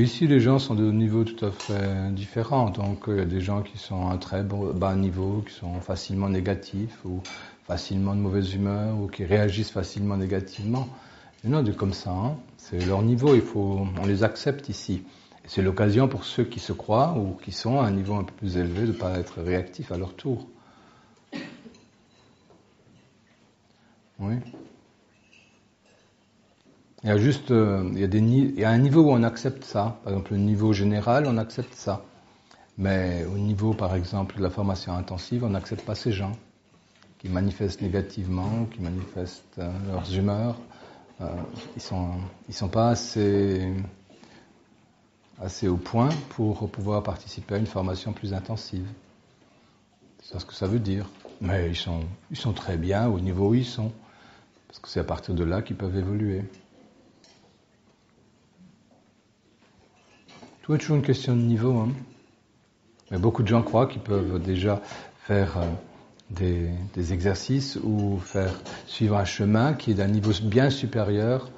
ici, les gens sont de niveaux tout à fait différents. Donc, il y a des gens qui sont à un très bas niveau, qui sont facilement négatifs, ou facilement de mauvaise humeur, ou qui réagissent facilement négativement. Il y en a des comme ça, hein. C'est leur niveau, on les accepte ici. Et c'est l'occasion pour ceux qui se croient, ou qui sont à un niveau un peu plus élevé, de ne pas être réactifs à leur tour. Oui. Il y a juste, il y a un niveau où on accepte ça. Par exemple, le niveau général, on accepte ça. Mais au niveau, par exemple, de la formation intensive, on n'accepte pas ces gens qui manifestent négativement, qui manifestent leurs humeurs. Ils sont pas assez au point pour pouvoir participer à une formation plus intensive. C'est ce que ça veut dire. Mais ils sont très bien au niveau où ils sont. Parce que c'est à partir de là qu'ils peuvent évoluer. Tout est toujours une question de niveau, hein. Mais beaucoup de gens croient qu'ils peuvent déjà faire des exercices ou suivre un chemin qui est d'un niveau bien supérieur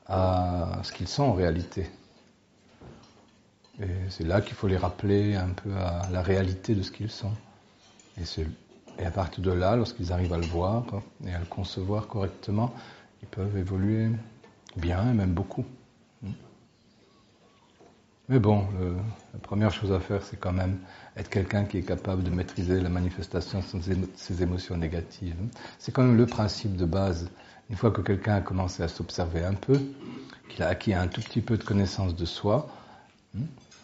à ce qu'ils sont en réalité. Et c'est là qu'il faut les rappeler un peu à la réalité de ce qu'ils sont. Et à partir de là, lorsqu'ils arrivent à le voir et à le concevoir correctement, ils peuvent évoluer bien et même beaucoup. Mais bon, la première chose à faire, c'est quand même être quelqu'un qui est capable de maîtriser la manifestation de ses émotions négatives. C'est quand même le principe de base. Une fois que quelqu'un a commencé à s'observer un peu, qu'il a acquis un tout petit peu de connaissance de soi,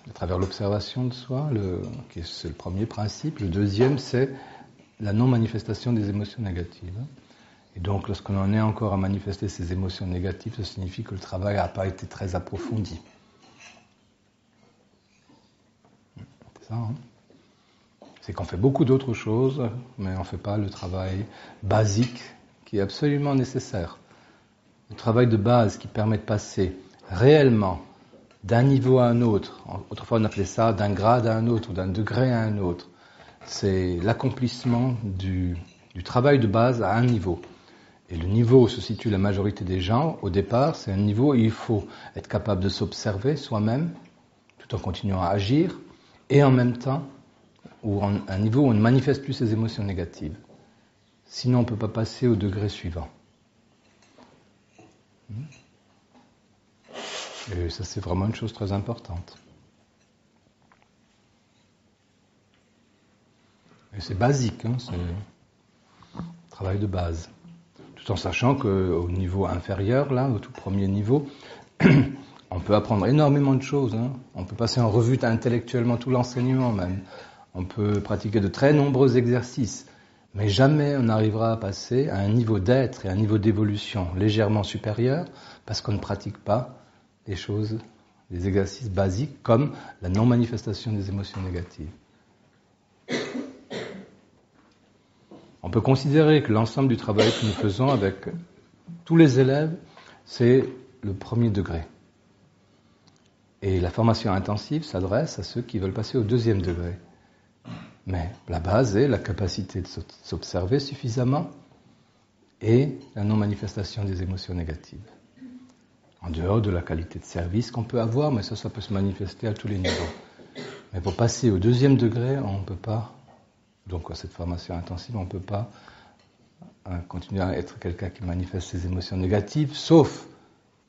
à travers l'observation de soi, c'est le premier principe. Le deuxième, c'est la non-manifestation des émotions négatives. Et donc, lorsqu'on en est encore à manifester ces émotions négatives, ça signifie que le travail n'a pas été très approfondi. C'est ça, hein? C'est qu'on fait beaucoup d'autres choses, mais on ne fait pas le travail basique qui est absolument nécessaire. Le travail de base qui permet de passer réellement d'un niveau à un autre, autrefois on appelait ça d'un grade à un autre, ou d'un degré à un autre, c'est l'accomplissement du travail de base à un niveau. Et le niveau où se situe la majorité des gens, au départ, c'est un niveau où il faut être capable de s'observer soi-même, tout en continuant à agir, et en même temps, un niveau où on ne manifeste plus ses émotions négatives. Sinon, on ne peut pas passer au degré suivant. Et ça, c'est vraiment une chose très importante. Et c'est basique, hein, c'est un travail de base. Tout en sachant qu'au niveau inférieur, là, au tout premier niveau, on peut apprendre énormément de choses. Hein. On peut passer en revue intellectuellement tout l'enseignement même. On peut pratiquer de très nombreux exercices. Mais jamais on n'arrivera à passer à un niveau d'être et à un niveau d'évolution légèrement supérieur parce qu'on ne pratique pas des choses, des exercices basiques comme la non-manifestation des émotions négatives. On peut considérer que l'ensemble du travail que nous faisons avec tous les élèves, c'est le premier degré. Et la formation intensive s'adresse à ceux qui veulent passer au deuxième degré. Mais la base est la capacité de s'observer suffisamment et la non-manifestation des émotions négatives. En dehors de la qualité de service qu'on peut avoir, mais ça peut se manifester à tous les niveaux. Mais pour passer au deuxième degré, on ne peut pas, donc à cette formation intensive, on ne peut pas continuer à être quelqu'un qui manifeste ses émotions négatives, sauf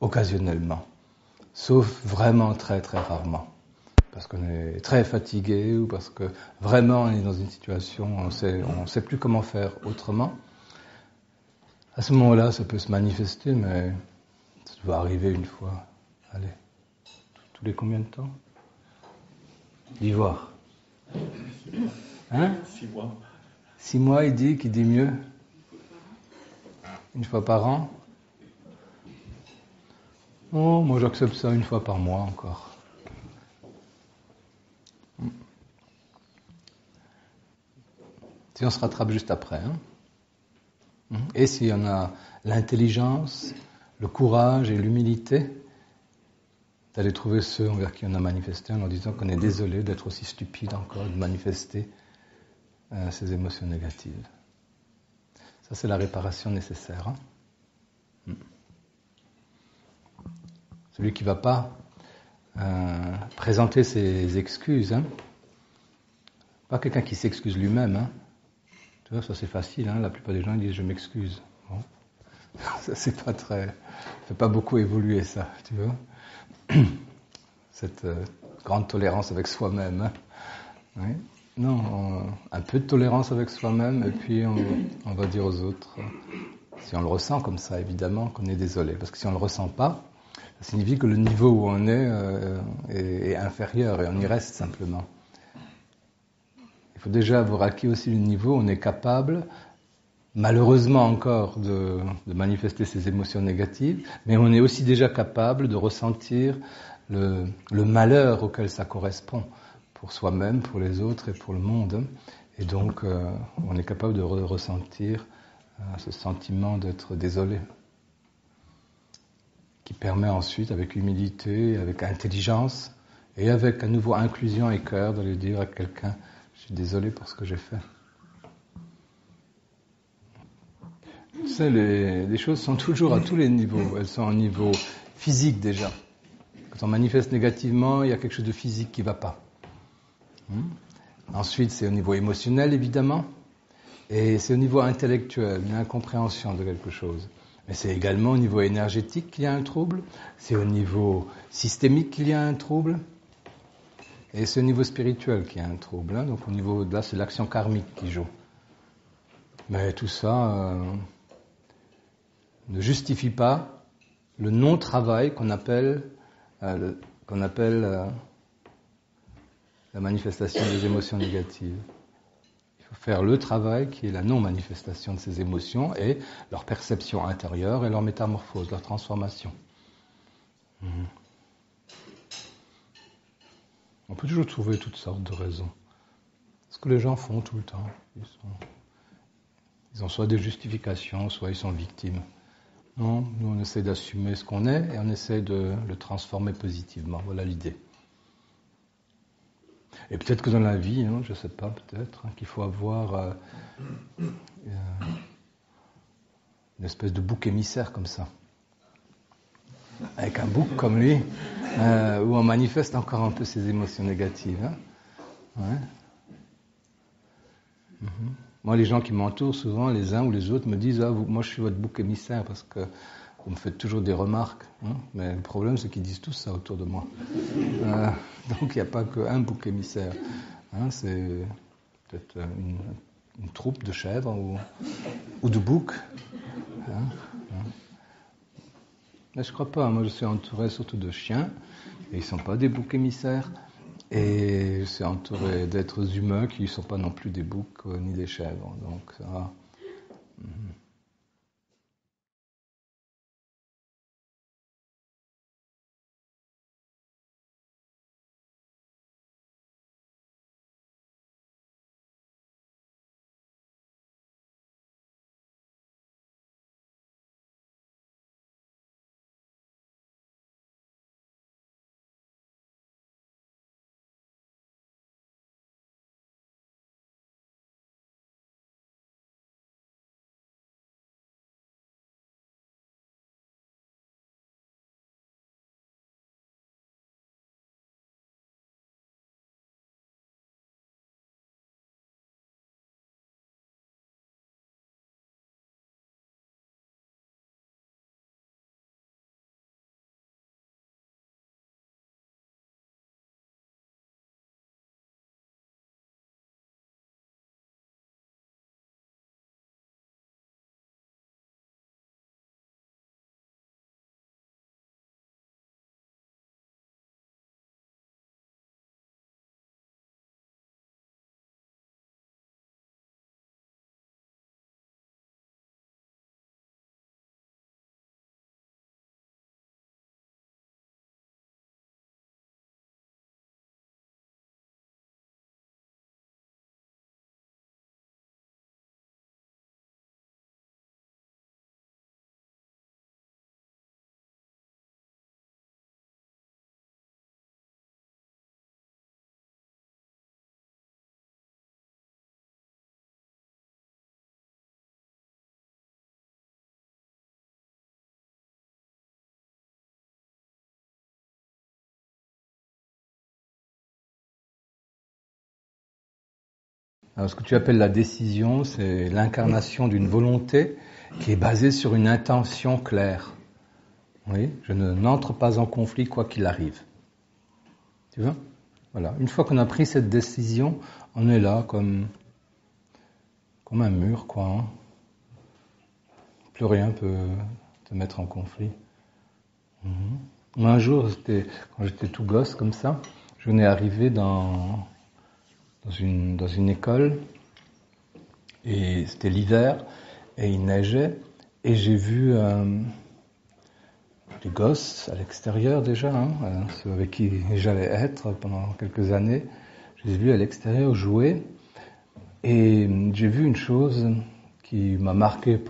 occasionnellement, sauf vraiment très très rarement. Parce qu'on est très fatigué ou parce que vraiment on est dans une situation où on ne sait plus comment faire autrement. À ce moment-là, ça peut se manifester, mais ça doit arriver une fois. Allez, tous les combien de temps? L'Ivoire. Hein? 6 mois. 6 mois, il dit mieux. Une fois par an? Oh, moi j'accepte ça une fois par mois encore. Si on se rattrape juste après. Hein. Et si on a l'intelligence, le courage et l'humilité d'aller trouver ceux envers qui on a manifesté en leur disant qu'on est désolé d'être aussi stupide encore, de manifester ces émotions négatives. Ça, c'est la réparation nécessaire. Hein. Celui qui ne va pas présenter ses excuses. Hein. Pas quelqu'un qui s'excuse lui-même. Hein. Tu vois, ça c'est facile. Hein. La plupart des gens disent je m'excuse. Bon. Ça c'est pas très, ça fait pas beaucoup évoluer ça, tu vois. Cette grande tolérance avec soi-même. Hein. Oui. Non, un peu de tolérance avec soi-même et puis on va dire aux autres, si on le ressent comme ça évidemment, qu'on est désolé. Parce que si on le ressent pas, ça signifie que le niveau où on est inférieur et on y reste simplement. Il faut déjà avoir acquis aussi le niveau où on est capable, malheureusement encore, de manifester ses émotions négatives, mais on est aussi déjà capable de ressentir le malheur auquel ça correspond, pour soi-même, pour les autres et pour le monde. Et donc, on est capable de ressentir ce sentiment d'être désolé, qui permet ensuite, avec humilité, avec intelligence, et avec à nouveau inclusion et cœur, d'aller dire à quelqu'un « je suis désolé pour ce que j'ai fait ». Tu sais, les choses sont toujours à tous les niveaux. Elles sont au niveau physique déjà. Quand on manifeste négativement, il y a quelque chose de physique qui ne va pas. Ensuite, c'est au niveau émotionnel, évidemment. Et c'est au niveau intellectuel, une incompréhension de quelque chose. Mais c'est également au niveau énergétique qu'il y a un trouble. C'est au niveau systémique qu'il y a un trouble. Et c'est au niveau spirituel qu'il y a un trouble. Hein. Donc au niveau de là, c'est l'action karmique qui joue. Mais tout ça ne justifie pas le non-travail qu'on appelle la manifestation des émotions négatives. Il faut faire le travail qui est la non-manifestation de ces émotions et leur perception intérieure et leur métamorphose, leur transformation. On peut toujours trouver toutes sortes de raisons. Ce que les gens font tout le temps. Ils ont soit des justifications, soit ils sont victimes. Non, nous on essaie d'assumer ce qu'on est et on essaie de le transformer positivement. Voilà l'idée. Et peut-être que dans la vie, je ne sais pas, peut-être, qu'il faut avoir une espèce de bouc émissaire comme ça. Avec un bouc comme lui, où on manifeste encore un peu ses émotions négatives. Hein. Ouais. Moi, les gens qui m'entourent, souvent, les uns ou les autres me disent « Ah, moi je suis votre bouc émissaire parce que vous me faites toujours des remarques. Hein. » Mais le problème, c'est qu'ils disent tous ça autour de moi. Donc, il n'y a pas qu'un bouc émissaire. Hein, c'est peut-être une troupe de chèvres ou de boucs. Hein. Mais je crois pas. Moi, je suis entouré surtout de chiens. Et ils ne sont pas des boucs émissaires. Et je suis entouré d'êtres humains qui ne sont pas non plus des boucs ni des chèvres. Donc, ça va. Alors, ce que tu appelles la décision, c'est l'incarnation d'une volonté qui est basée sur une intention claire. Oui, je n'entre pas en conflit quoi qu'il arrive. Tu vois? Voilà. Une fois qu'on a pris cette décision, on est là comme un mur, quoi. Hein. Plus rien peut te mettre en conflit. Un jour, quand j'étais tout gosse comme ça, je venais arriver dans une école et c'était l'hiver et il neigeait et j'ai vu des gosses à l'extérieur déjà, ceux avec qui j'allais être pendant quelques années. Je les ai vus à l'extérieur jouer et j'ai vu une chose qui m'a marqué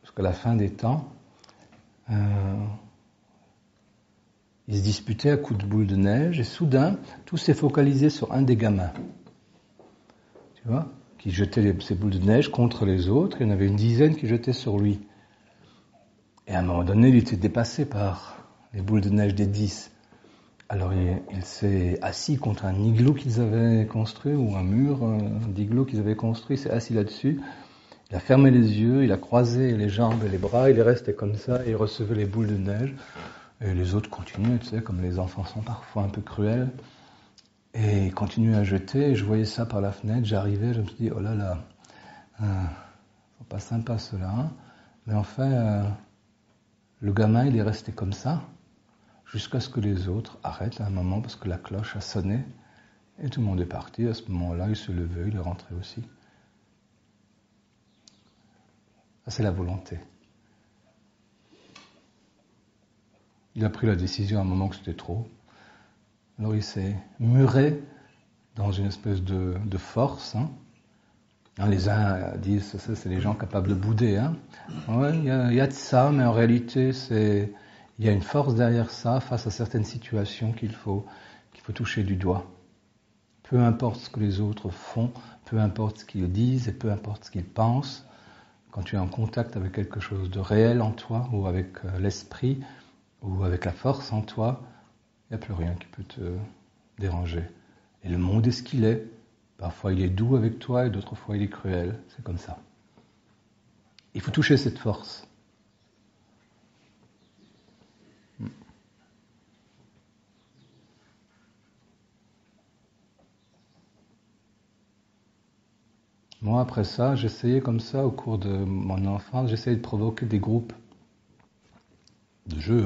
jusqu'à la fin des temps. Ils se disputaient à coups de boules de neige et soudain, tout s'est focalisé sur un des gamins. Tu vois, qui jetait ces boules de neige contre les autres. Il y en avait une dizaine qui jetaient sur lui. Et à un moment donné, il était dépassé par les boules de neige des 10. Alors il s'est assis contre un igloo qu'ils avaient construit, ou un mur d'igloo qu'ils avaient construit, il s'est assis là-dessus. Il a fermé les yeux, il a croisé les jambes et les bras, il est resté comme ça et il recevait les boules de neige. Et les autres continuaient, tu sais, comme les enfants sont parfois un peu cruels. Et ils continuaient à jeter. Et je voyais ça par la fenêtre, j'arrivais, je me suis dit, oh là là, c'est pas sympa cela. Hein. Mais enfin, le gamin, il est resté comme ça, jusqu'à ce que les autres arrêtent à un moment, parce que la cloche a sonné. Et tout le monde est parti. À ce moment-là, il se levait, il est rentré aussi. Ça, c'est la volonté. Il a pris la décision à un moment que c'était trop. Alors il s'est muré dans une espèce de force. Hein. Les uns disent ça, c'est les gens capables de bouder. Hein. Ouais, il y a de ça, mais en réalité, il y a une force derrière ça, face à certaines situations qu'il faut toucher du doigt. Peu importe ce que les autres font, peu importe ce qu'ils disent et peu importe ce qu'ils pensent, quand tu es en contact avec quelque chose de réel en toi, ou avec l'esprit, ou avec la force en toi, il n'y a plus rien qui peut te déranger. Et le monde est ce qu'il est. Parfois il est doux avec toi et d'autres fois il est cruel. C'est comme ça. Il faut toucher cette force. Moi, après ça, j'essayais comme ça, au cours de mon enfance, j'essayais de provoquer des groupes de jeux,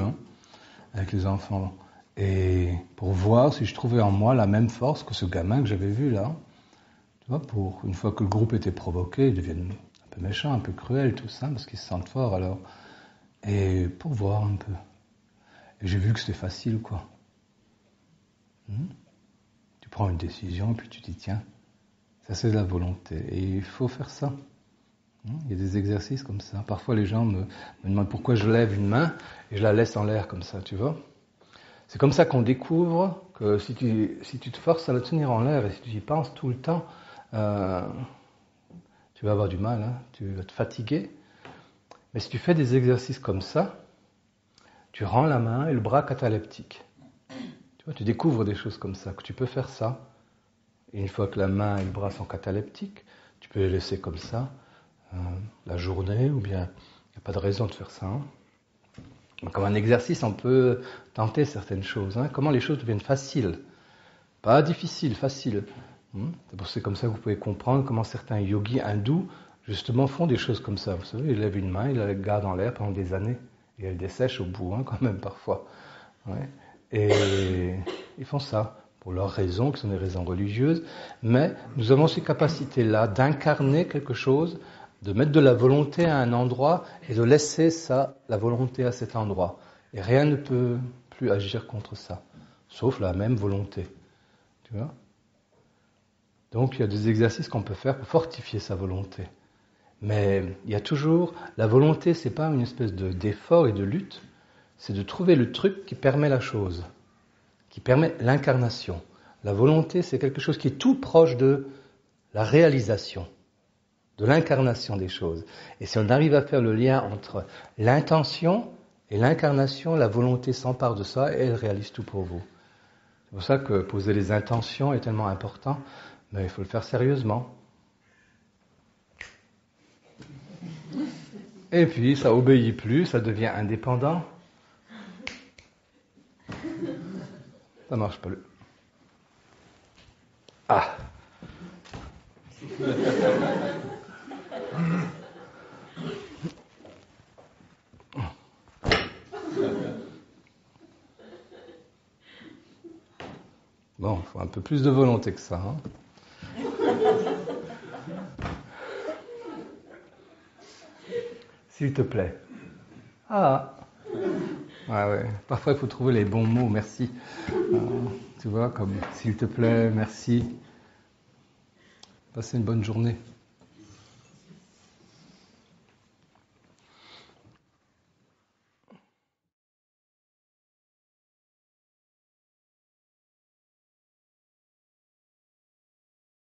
avec les enfants. Et pour voir si je trouvais en moi la même force que ce gamin que j'avais vu là. Tu vois, une fois que le groupe était provoqué, ils deviennent un peu méchants, un peu cruels, tout ça, parce qu'ils se sentent forts alors. Et pour voir un peu. Et j'ai vu que c'était facile, quoi. Tu prends une décision, puis tu dis, tiens, ça c'est de la volonté. Et il faut faire ça. Il y a des exercices comme ça. Parfois les gens me demandent pourquoi je lève une main et je la laisse en l'air comme ça, tu vois. C'est comme ça qu'on découvre que si tu te forces à la tenir en l'air et si tu y penses tout le temps, tu vas avoir du mal, tu vas te fatiguer. Mais si tu fais des exercices comme ça, tu rends la main et le bras cataleptique. Tu vois, tu découvres des choses comme ça, que tu peux faire ça. Et une fois que la main et le bras sont cataleptiques, tu peux les laisser comme ça la journée, ou bien il n'y a pas de raison de faire ça. Comme un exercice, on peut tenter certaines choses. Comment les choses deviennent faciles. Pas difficiles, faciles. C'est comme ça que vous pouvez comprendre comment certains yogis hindous, justement, font des choses comme ça. Vous savez, ils lèvent une main, ils la gardent en l'air pendant des années. Et elle dessèche au bout, quand même, parfois. Ouais. Et ils font ça pour leurs raisons, qui sont des raisons religieuses. Mais nous avons ces capacités-là d'incarner quelque chose, de mettre de la volonté à un endroit et de laisser la volonté à cet endroit. Et rien ne peut plus agir contre ça, sauf la même volonté. Tu vois ? Donc il y a des exercices qu'on peut faire pour fortifier sa volonté. Mais il y a toujours, la volonté, c'est pas une espèce d'effort et de lutte, c'est de trouver le truc qui permet la chose, qui permet l'incarnation. La volonté, c'est quelque chose qui est tout proche de la réalisation, de l'incarnation des choses. Et si on arrive à faire le lien entre l'intention et l'incarnation, la volonté s'empare de ça et elle réalise tout pour vous. C'est pour ça que poser les intentions est tellement important. Mais il faut le faire sérieusement. Et puis, ça obéit plus, ça devient indépendant. Ça marche pas. Ah. Bon, il faut un peu plus de volonté que ça. Hein. S'il te plaît. Ah. Ouais. Parfois, il faut trouver les bons mots. Merci. Tu vois, comme s'il te plaît, merci. Passez une bonne journée.